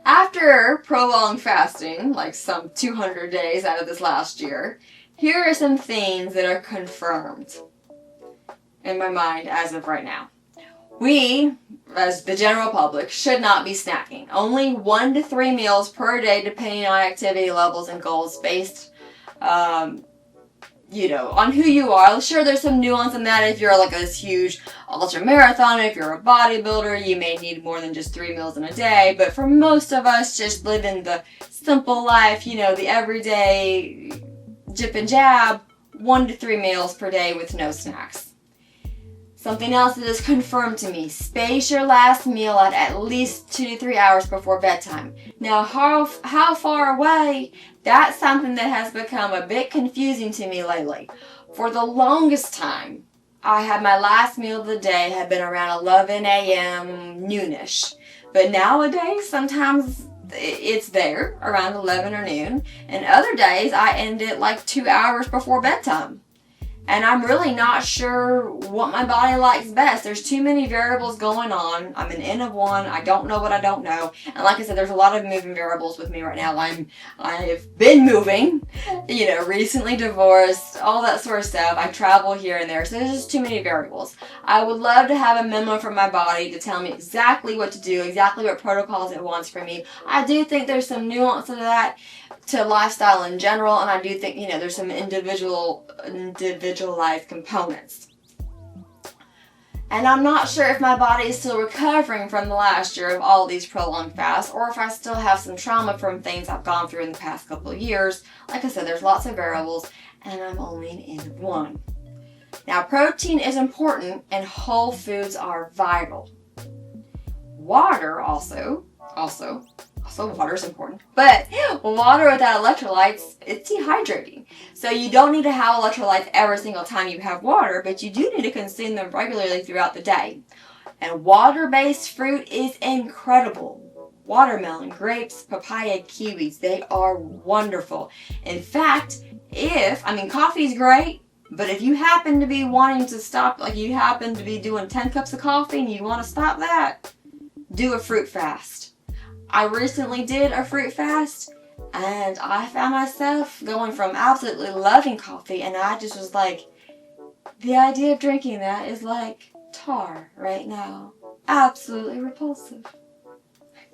After prolonged fasting, like some 200 days out of this last year, here are some things that are confirmed in my mind as of right now. We, as the general public, should not be snacking. Only 1 to 3 meals per day, depending on activity levels and goals based, on who you are. Sure, there's some nuance in that. If you're like this huge ultra marathoner, if you're a bodybuilder, you may need more than just 3 meals in a day. But for most of us, just living the simple life, the everyday jip and jab, 1 to 3 meals per day with no snacks. Something else that is confirmed to me, space your last meal at least 2 to 3 hours before bedtime. Now, how far away? That's something that has become a bit confusing to me lately. For the longest time, I had my last meal of the day had been around 11 a.m. noonish. But nowadays, sometimes it's there around 11 or noon. And other days, I end it like 2 hours before bedtime. And I'm really not sure what my body likes best. There's too many variables going on. I'm an N of 1. I don't know what I don't know. And like I said, there's a lot of moving variables with me right now. I've been moving, recently divorced, all that sort of stuff. I travel here and there. So there's just too many variables. I would love to have a memo from my body to tell me exactly what to do, exactly what protocols it wants from me. I do think there's some nuance to that, to lifestyle in general, and I do think, there's some individualized components. And I'm not sure if my body is still recovering from the last year of all these prolonged fasts, or if I still have some trauma from things I've gone through in the past couple of years. Like I said, there's lots of variables, and I'm only an N of 1. Now, protein is important, and whole foods are vital. Water also water is important, but water without electrolytes, it's dehydrating. So you don't need to have electrolytes every single time you have water, but you do need to consume them regularly throughout the day. And water-based fruit is incredible. Watermelon, grapes, papaya, kiwis, they are wonderful. In fact, coffee is great, but if you happen to be wanting to stop, like you happen to be doing 10 cups of coffee and you want to stop that, do a fruit fast. I recently did a fruit fast, and I found myself going from absolutely loving coffee, and I just was like, the idea of drinking that is like tar right now. Absolutely repulsive.